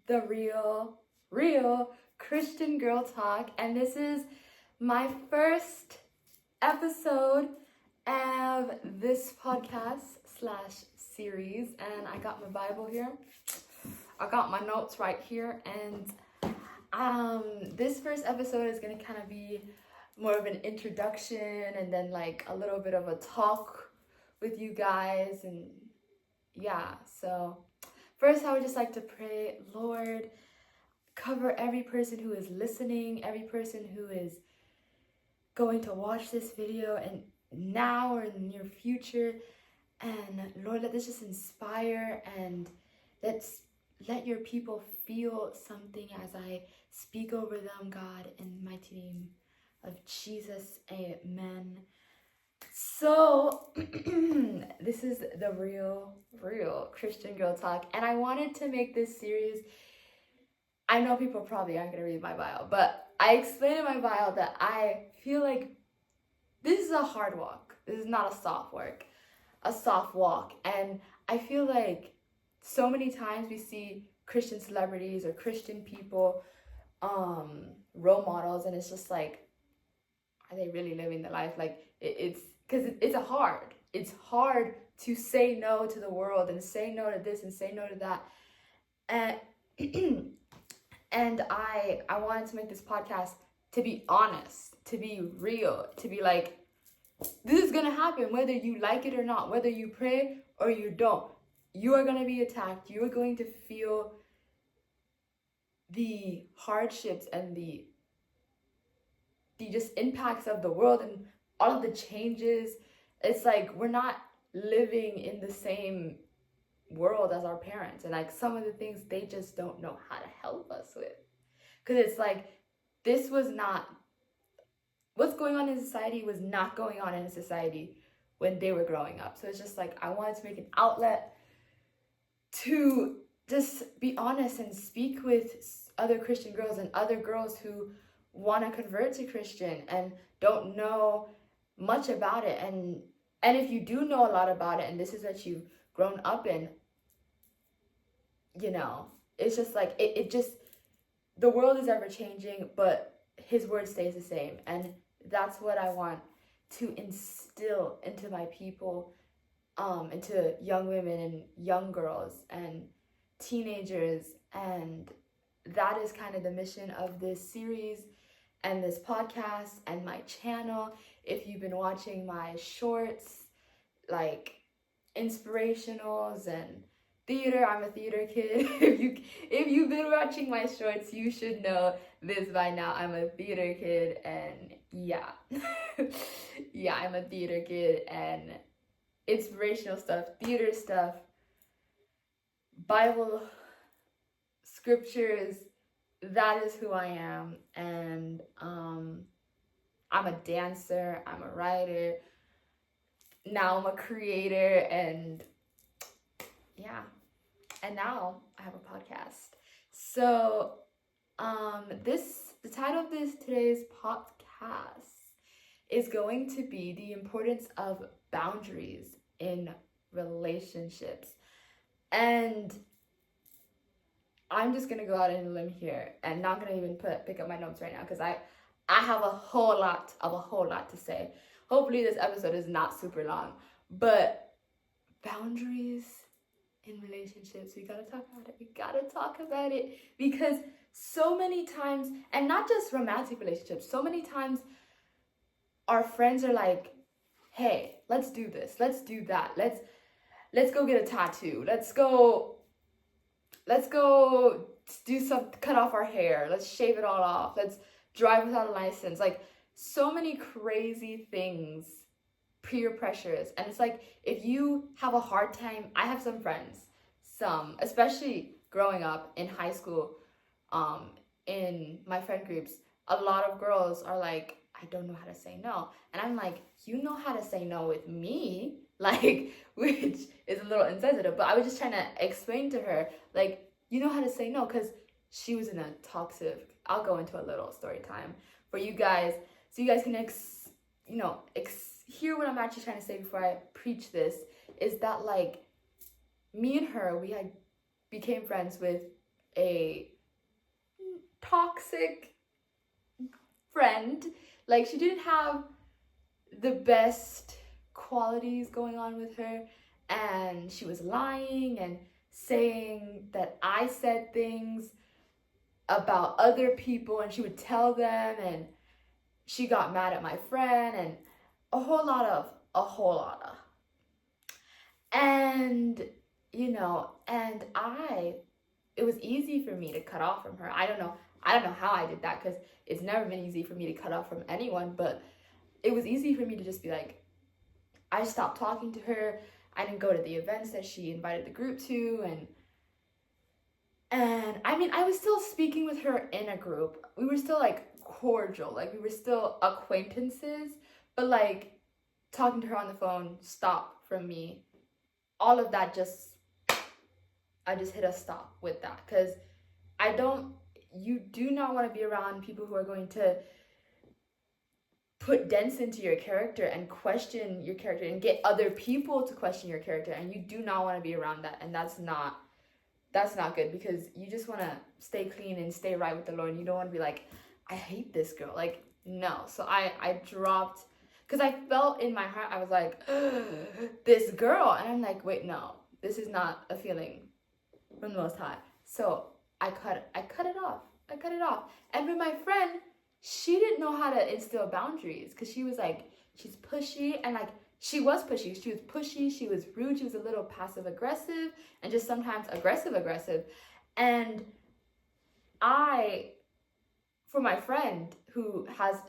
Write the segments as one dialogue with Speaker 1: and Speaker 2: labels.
Speaker 1: the real Christian Girl Talk, and this is my first episode of this podcast slash series. And I got my Bible here, I got my notes right here, and this first episode is gonna kind of be more of an introduction and then like a little bit of a talk with you guys. And yeah, so first I would just like to pray. Lord, cover every person who is listening, every person who is going to watch this video and now or in the near future. And Lord, let this just inspire and let your people feel something as I speak over them, God, in the mighty name of Jesus, amen. So this is the real Christian Girl Talk, and I wanted to make this series. I know people probably aren't gonna read my bio, but I explained in my bio that I feel like this is a hard walk. This is not a soft walk. And I feel like so many times we see Christian celebrities or Christian people, role models, and it's just like, are they really living the life? Like it's because it's hard to say no to the world and say no to this and say no to that. And and I wanted to make this podcast to be honest, to be real, to be like, this is gonna happen whether you like it or not, whether you pray or you don't. You are gonna be attacked. You are going to feel the hardships and the just impacts of the world and all of the changes. It's like we're not living in the same world as our parents, and like some of the things they just don't know how to help us with, because it's like this was not what's going on in society was not going on in society when they were growing up. So it's just like I wanted to make an outlet to just be honest and speak with other Christian girls and other girls who want to convert to Christian and don't know much about it. And if you do know a lot about it and this is what you've grown up in, you know, it's just like it just, the world is ever changing, but his word stays the same. And that's what I want to instill into my people, into young women and young girls and teenagers. And that is kind of the mission of this series and this podcast and my channel. If you've been watching my shorts, like inspirationals and theater, I'm a theater kid. if you've been watching my shorts, you should know this by now. I'm a theater kid, and yeah. Yeah, I'm a theater kid, and inspirational stuff, theater stuff, Bible, scriptures, that is who I am. And I'm a dancer, I'm a writer, now I'm a creator, and yeah, and now I have a podcast. So the title of today's podcast is going to be the importance of boundaries in relationships. And I'm just gonna go out on a limb here and not gonna even pick up my notes right now, because I have a whole lot to say. Hopefully this episode is not super long, but boundaries in relationships, we gotta talk about it, because so many times, and not just romantic relationships, so many times our friends are like, hey, let's do this, let's do that, let's go get a tattoo, let's go do some, cut off our hair, let's shave it all off, let's drive without a license, like so many crazy things, peer pressures. And it's like, if you have a hard time, I have some friends, especially growing up in high school, in my friend groups, a lot of girls are like, I don't know how to say no. And I'm like, you know how to say no with me, like, which is a little insensitive, but I was just trying to explain to her, like, you know how to say no, because she was in a toxic, I'll go into a little story time for you guys, so you guys can hear what I'm actually trying to say before I preach this, is that like me and her, we had became friends with a toxic friend. Like, she didn't have the best qualities going on with her, and she was lying and saying that I said things about other people, and she would tell them, and she got mad at my friend, and a whole lot of and it was easy for me to cut off from her. I don't know how I did that, because it's never been easy for me to cut off from anyone, but it was easy for me to just be like, I stopped talking to her. I didn't go to the events that she invited the group to, and I mean, I was still speaking with her in a group. We were still like cordial, like we were still acquaintances, but like talking to her on the phone stopped from me. All of that I just hit a stop with that, because you do not want to be around people who are going to put dents into your character and question your character and get other people to question your character, and you do not want to be around that. And that's not good, because you just want to stay clean and stay right with the Lord, and you don't want to be like, I hate this girl. Like, no. So I dropped, because I felt in my heart, I was like, this girl, and I'm like, wait, no, this is not a feeling from the Most High. So I cut it off. And with my friend, she didn't know how to instill boundaries, because she was like, she's pushy, and like, she was pushy. She was pushy, she was rude, she was a little passive aggressive, and just sometimes aggressive. And for my friend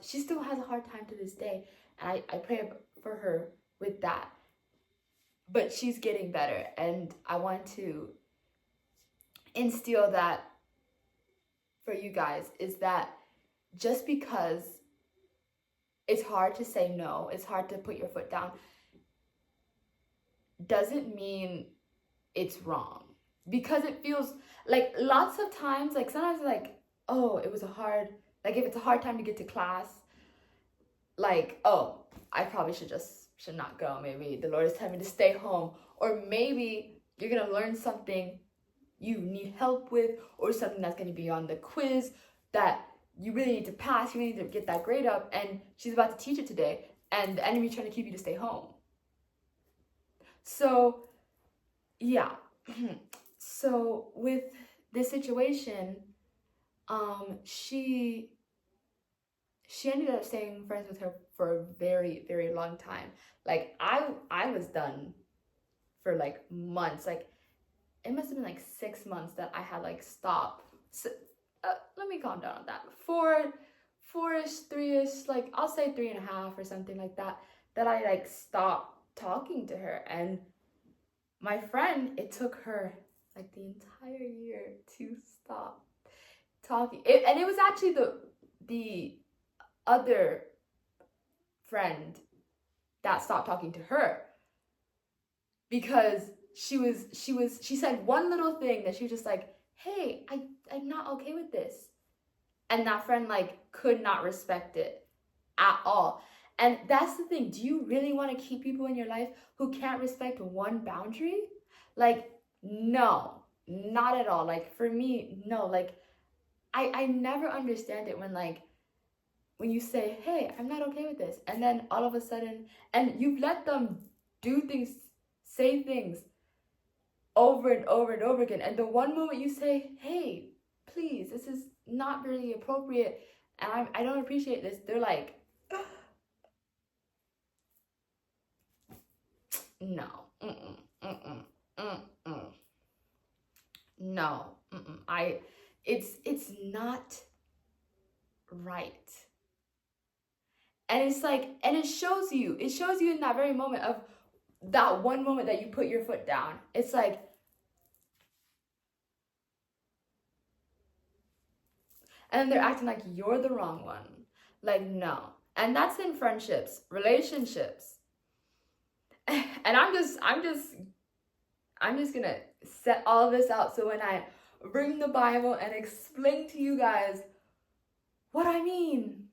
Speaker 1: she still has a hard time to this day, and I pray for her with that. But she's getting better, and I want to instill that for you guys, is that just because it's hard to say no, it's hard to put your foot down, doesn't mean it's wrong. Because it feels like lots of times, like sometimes like, oh, it was like if it's a hard time to get to class, like, oh, I probably should not go. Maybe the Lord is telling me to stay home. Or maybe you're going to learn something you need help with, or something that's going to be on the quiz that you really need to pass, you really need to get that grade up, and she's about to teach it today, and the enemy's trying to keep you to stay home. So, yeah. So with this situation, she ended up staying friends with her for a very, very long time. Like, I was done for like months. Like, it must have been like 6 months that I had like stopped. So, let me calm down on that. Four-ish, three-ish, like I'll say 3.5 or something like that, that I like stopped talking to her. And my friend, it took her like the entire year to stop talking. And it was actually the other friend that stopped talking to her, because she said one little thing that she was just like, hey, I'm not okay with this. And that friend like could not respect it at all. And that's the thing. Do you really want to keep people in your life who can't respect one boundary? Like, no, not at all. Like, for me, no. Like, I never understand it when you say, hey, I'm not okay with this, and then all of a sudden, and you've let them do things, say things over and over and over again, and the one moment you say, hey, please, this is not really appropriate, and I don't appreciate this, they're like, no, no, it's not right. And it's like, and it shows you in that very moment of that one moment that you put your foot down. It's like, and then they're acting like you're the wrong one. Like, no. And that's in friendships, relationships. And I'm just gonna set all this out, so when I bring the Bible and explain to you guys what I mean,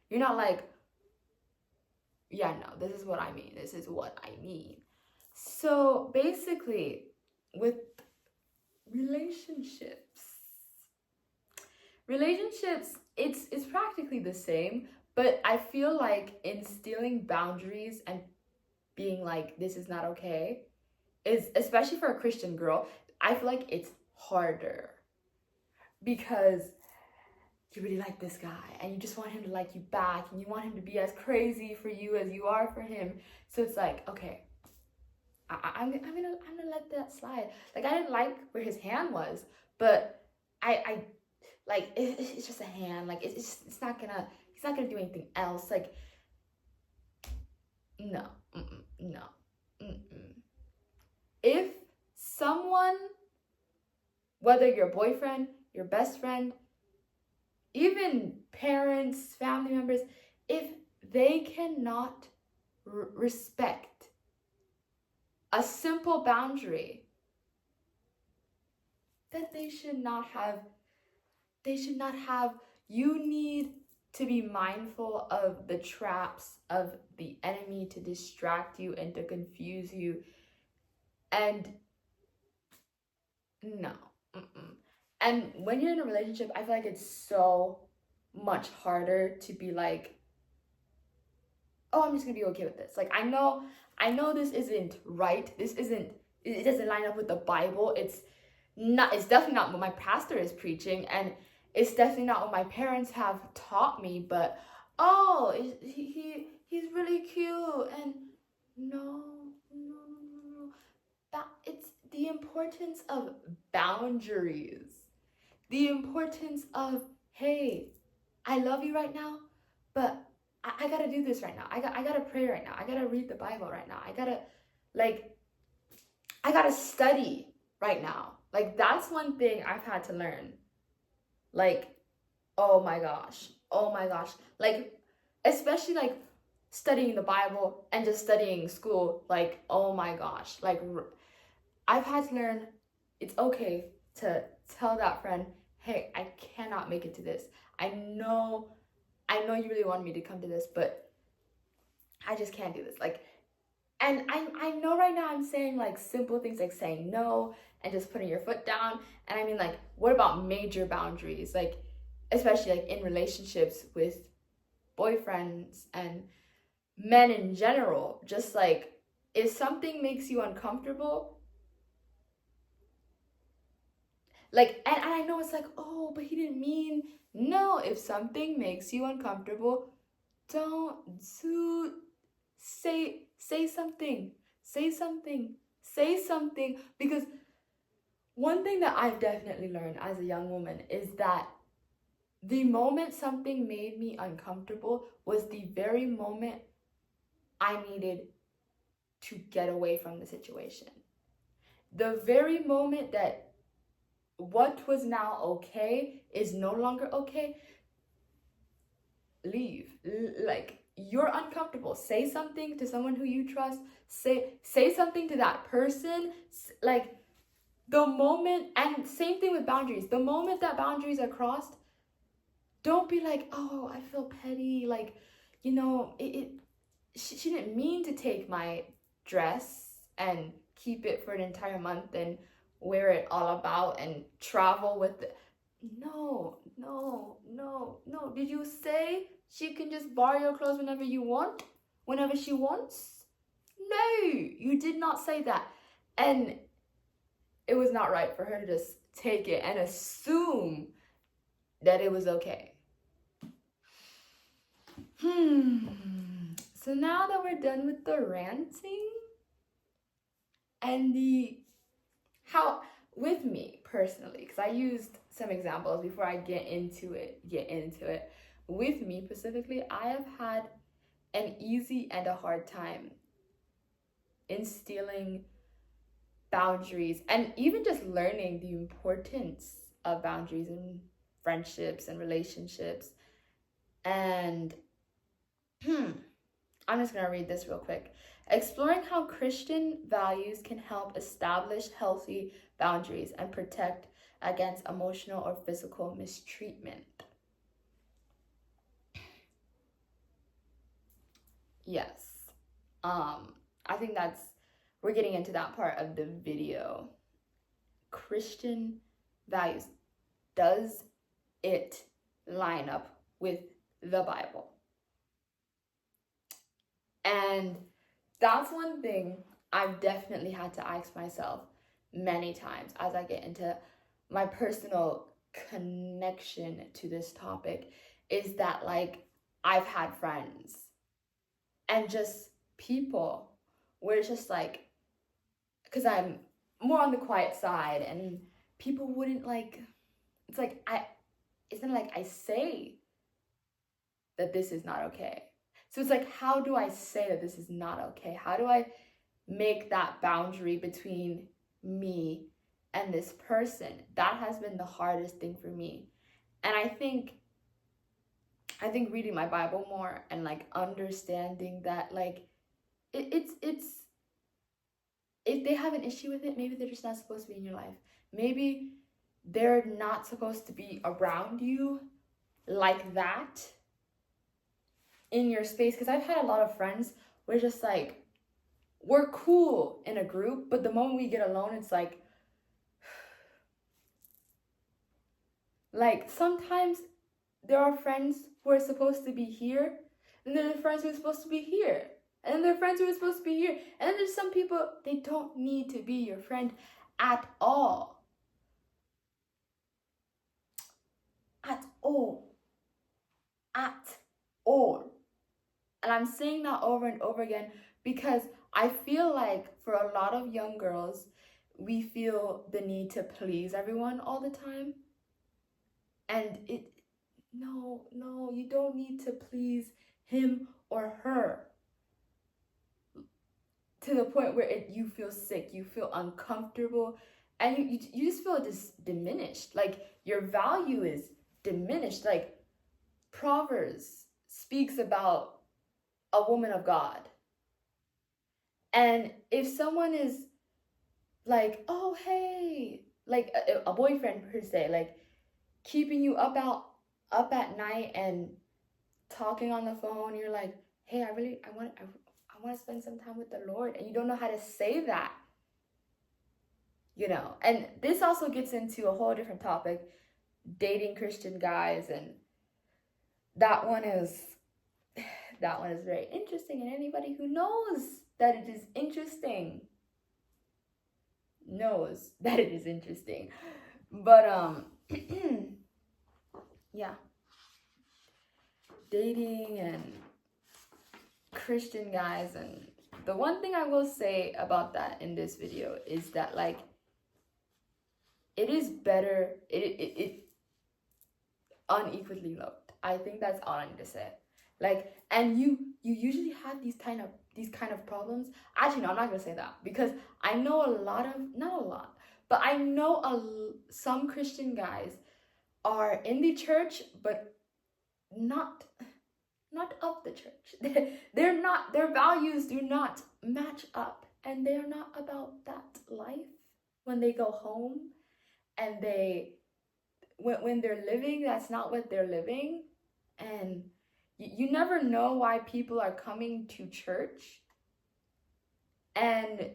Speaker 1: you're not like, yeah, no, this is what I mean. So basically, with Relationships, it's practically the same, but I feel like instilling boundaries and being like, this is not okay, is, especially for a Christian girl, I feel like it's harder because you really like this guy and you just want him to like you back and you want him to be as crazy for you as you are for him. So it's like, okay, I'm gonna let that slide. Like, I didn't like where his hand was, but I like it's just a hand. Like, it's not gonna, he's not gonna do anything else. Like, no, no. If someone, whether your boyfriend, your best friend, even parents, family members, if they cannot respect a simple boundary, then they should not have, you need to be mindful of the traps of the enemy to distract you and to confuse you. And no. And when you're in a relationship, I feel like it's so much harder to be like, oh, I'm just gonna be okay with this. Like, I know this isn't right. It doesn't line up with the Bible. It's definitely not what my pastor is preaching, and it's definitely not what my parents have taught me. But oh, he's really cute, and no. It's the importance of boundaries. The importance of, hey, I love you right now, but I gotta do this right now. I gotta pray right now. I gotta read the Bible right now. I gotta study right now. Like, that's one thing I've had to learn. Like, oh my gosh. Like, especially like studying the Bible and just studying school. Like, oh my gosh. Like, I've had to learn it's okay to tell that friend, hey, I cannot make it to this. I know you really want me to come to this, but I just can't do this. Like, and I know right now I'm saying like simple things like saying no and just putting your foot down. And I mean, like, what about major boundaries? Like, especially like in relationships with boyfriends and men in general. Just like, if something makes you uncomfortable, like, and I know it's like, oh, but he didn't mean. No, if something makes you uncomfortable, don't do, say something. Say something. Because one thing that I've definitely learned as a young woman is that the moment something made me uncomfortable was the very moment I needed to get away from the situation. The very moment that what was now okay is no longer okay, leave. Like, you're uncomfortable, say something to someone who you trust. Say something to that person. Like, the moment, and same thing with boundaries, the moment that boundaries are crossed, don't be like, oh, I feel petty, like, she didn't mean to take my dress and keep it for an entire month and wear it all about and travel with it. No. Did you say she can just borrow your clothes whenever you want? Whenever she wants? No, you did not say that. And it was not right for her to just take it and assume that it was okay. So now that we're done with the ranting and how, with me personally, because I used some examples before I get into it. With me specifically, I have had an easy and a hard time instilling boundaries and even just learning the importance of boundaries in friendships and relationships. And I'm just going to read this real quick. Exploring how Christian values can help establish healthy boundaries and protect against emotional or physical mistreatment. Yes. I think we're getting into that part of the video Christian values? Does it line up with the Bible? And that's one thing I've definitely had to ask myself many times as I get into my personal connection to this topic, is that like I've had friends and just people where it's just like, because I'm more on the quiet side, and people wouldn't like, it's like it's not like I say that this is not okay. So it's like, how do I say that this is not okay? How do I make that boundary between me and this person? That has been the hardest thing for me. And I think reading my Bible more and like understanding that like it's if they have an issue with it, maybe they're just not supposed to be in your life. Maybe they're not supposed to be around you like that in your space. Because I've had a lot of friends where just like, we're cool in a group, but the moment we get alone, it's like sometimes there are friends who are supposed to be here, and there are friends who are supposed to be here, and then there are friends who are supposed to be here, and then there's some people, they don't need to be your friend at all. At all. At all. And I'm saying that over and over again because I feel like for a lot of young girls, we feel the need to please everyone all the time. And no, you don't need to please him or her to the point where you feel sick, you feel uncomfortable, and you just feel diminished. Like your value is diminished. Like Proverbs speaks about a woman of God. And if someone is like, oh, hey, like a boyfriend per se, like keeping you up at night and talking on the phone, you're like, hey, I want to spend some time with the Lord, and you don't know how to say that, and this also gets into a whole different topic, dating Christian guys, and that one is very interesting, and anybody who knows that it is interesting knows that it is interesting. But yeah, dating and Christian guys. And the one thing I will say about that in this video is that like it is better, it unequally loved. I think that's all I need to say. Like, and you usually have these kind of problems. Actually, no, I'm not gonna say that, because I know but I know some Christian guys are in the church, but not of the church. They're not, their values do not match up, and they're not about that life. When they go home and when they're living, that's not what they're living. And you never know why people are coming to church, and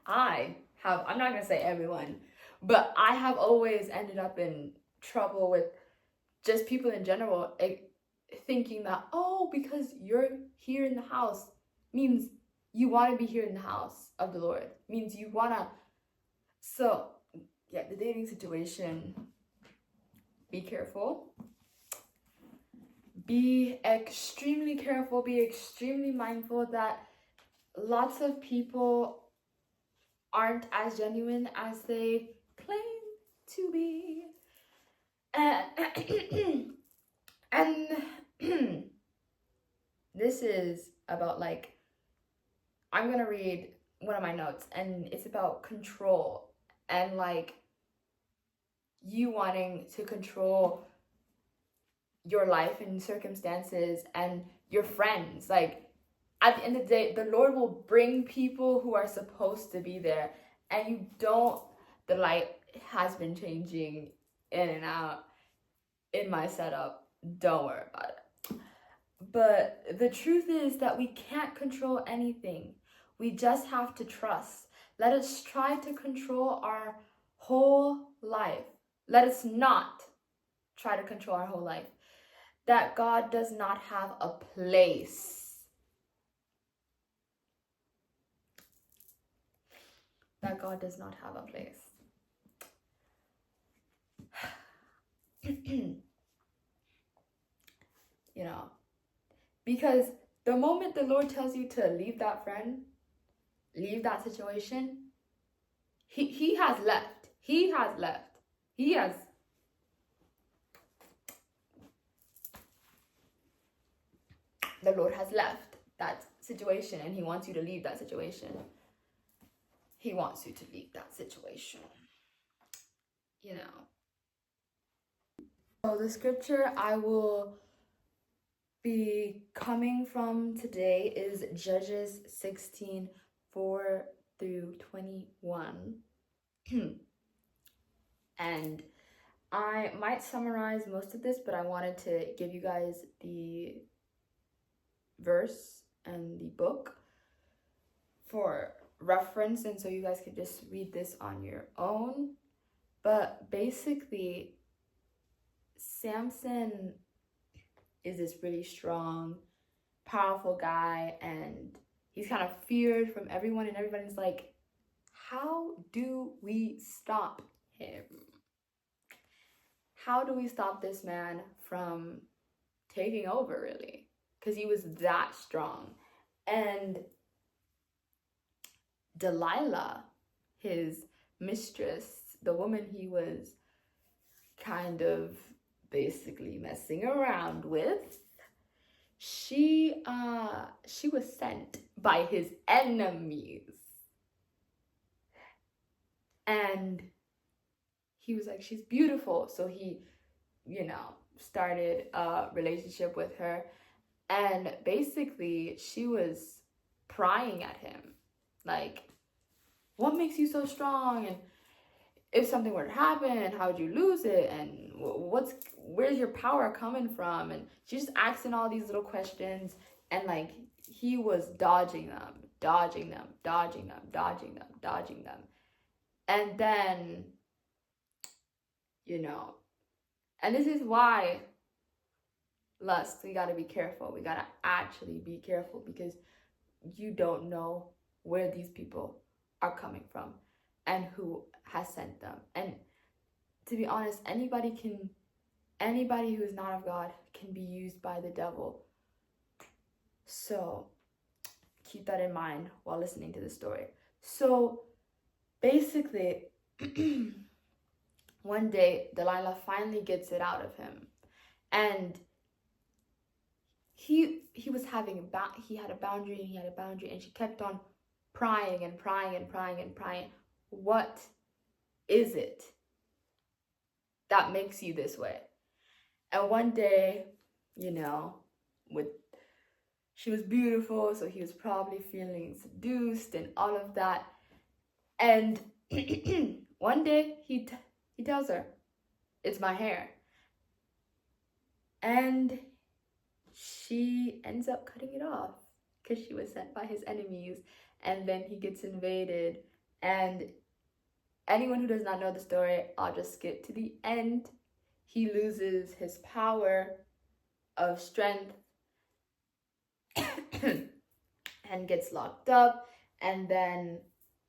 Speaker 1: I have, I'm not gonna say everyone, but I have always ended up in trouble with just people in general, thinking that, oh, because you're here in the house means you want to be here in the house of the Lord, means you want to. So yeah, the dating situation, be careful. Be extremely careful, be extremely mindful that lots of people aren't as genuine as they claim to be. And this is about, like, I'm gonna read one of my notes, and it's about control, and like you wanting to control your life and circumstances and your friends. Like, at the end of the day, the Lord will bring people who are supposed to be there, and you don't, the light has been changing in and out in my setup. Don't worry about it. But the truth is that we can't control anything. We just have to trust Let us try to control our whole life. Let us not try to control our whole life. That God does not have a place. That God does not have a place. You know, because the moment the Lord tells you to leave that friend, leave that situation, he has left. He has left. He has. The Lord has left that situation, and he wants you to leave that situation. He wants you to leave that situation. You know. So the scripture I will be coming from today is Judges 16, 4 through 21. And I might summarize most of this, but I wanted to give you guys the verse and the book for reference, and so you guys could just read this on your own. But basically, Samson is this really strong, powerful guy, and he's kind of feared from everyone, and everybody's like, how do we stop him? How do we stop this man from taking over, really? Because he was that strong. And Delilah, his mistress, the woman he was kind of basically messing around with, she was sent by his enemies. And he was like, she's beautiful. So he, started a relationship with her. And basically, she was prying at him. Like, what makes you so strong? And if something were to happen, how would you lose it? And where's your power coming from? And she's just asking all these little questions. And like, he was dodging them. And then, and this is why lust, we got to be careful. We got to actually be careful, because you don't know where these people are coming from and who has sent them. And to be honest, anybody who is not of God can be used by the devil. So keep that in mind while listening to the story. So basically, one day Delilah finally gets it out of him, and he had a boundary, and she kept on prying. What is it that makes you this way? And one day, she was beautiful, so he was probably feeling seduced and all of that. And one day he tells her, "It's my hair." And she ends up cutting it off because she was sent by his enemies. And then he gets invaded. And anyone who does not know the story, I'll just skip to the end. He loses his power of strength and gets locked up. And then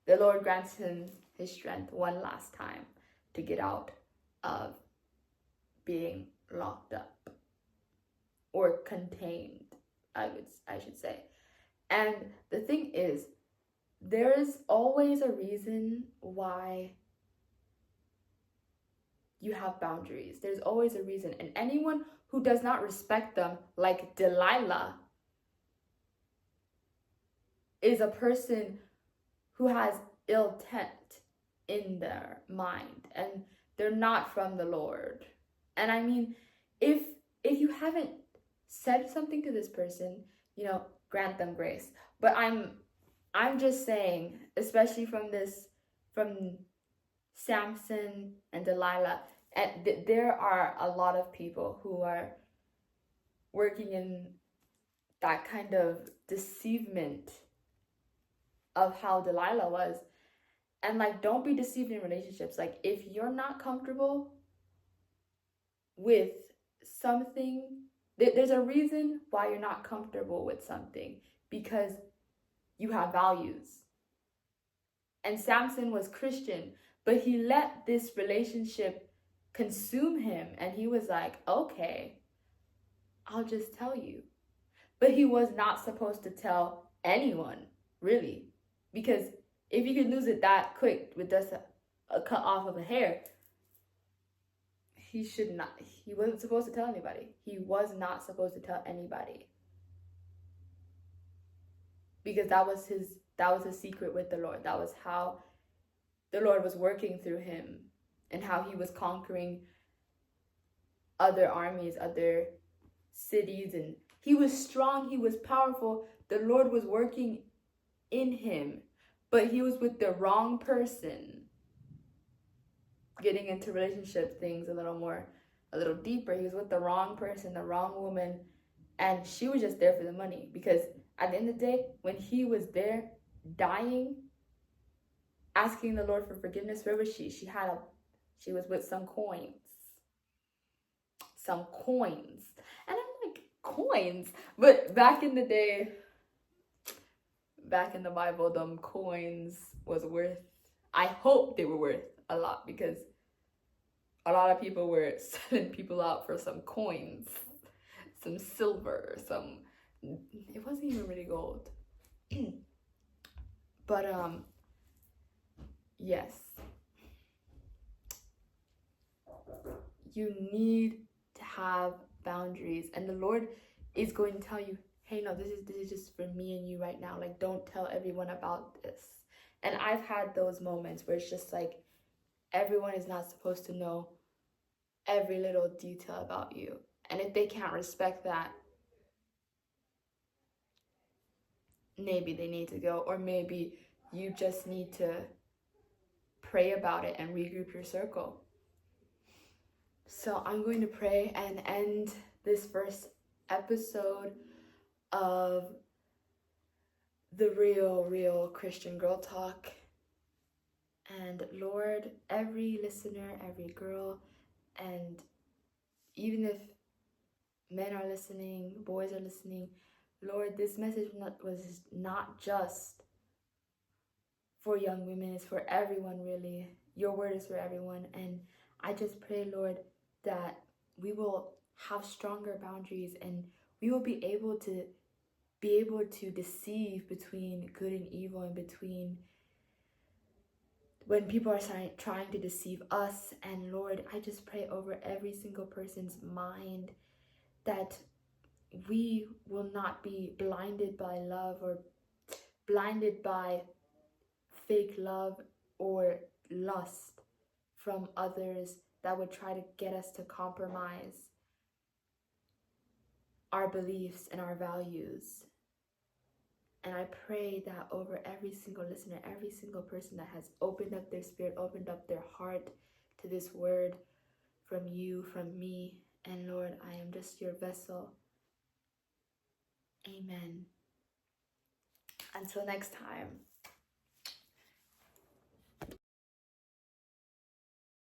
Speaker 1: the Lord grants him his strength one last time to get out of being locked up, or contained, I should say. And the thing is, there is always a reason why you have boundaries. There's always a reason. And anyone who does not respect them, like Delilah, is a person who has ill intent in their mind, and they're not from the Lord. And I mean, if you haven't said something to this person, grant them grace. But I'm just saying, especially from Samson and Delilah, and there are a lot of people who are working in that kind of deceivement of how Delilah was. And like, don't be deceived in relationships. Like, if you're not comfortable with something, there's a reason why you're not comfortable with something, because you have values. And Samson was Christian, but he let this relationship consume him, and he was like, okay, I'll just tell you. But he was not supposed to tell anyone, really, because if you could lose it that quick with just a cut off of a hair, he wasn't supposed to tell anybody. He was not supposed to tell anybody, because that was his secret with the Lord. That was how the Lord was working through him, and how he was conquering other armies, other cities, and he was strong, he was powerful. The Lord was working in him, but he was with the wrong person. Getting into relationship things a little deeper, he was with the wrong person, the wrong woman, and she was just there for the money. Because at the end of the day, when he was there dying, asking the Lord for forgiveness, where was she? She was with some coins. And I'm like, coins? But back in the day, back in the Bible, them coins was worth, I hope they were worth a lot, because a lot of people were selling people out for some coins, some silver, it wasn't even really gold. But yes, you need to have boundaries, and the Lord is going to tell you, hey, no, this is just for me and you right now. Like, don't tell everyone about this. And I've had those moments where it's just like, everyone is not supposed to know every little detail about you. And if they can't respect that, maybe they need to go, or maybe you just need to pray about it and regroup your circle. So I'm going to pray and end this first episode of the real Christian Girl Talk. And Lord, every listener, every girl, and even if men are listening, boys are listening, Lord, this message was not just for young women, it's for everyone, really. Your word is for everyone. And I just pray, Lord, that we will have stronger boundaries, and we will be able to deceive between good and evil, and between when people are trying to deceive us. And Lord, I just pray over every single person's mind that we will not be blinded by love, or blinded by fake love or lust from others that would try to get us to compromise our beliefs and our values. And I pray that over every single listener, every single person that has opened up their spirit, opened up their heart to this word from you, from me. And Lord, I am just your vessel. Amen. Until next time.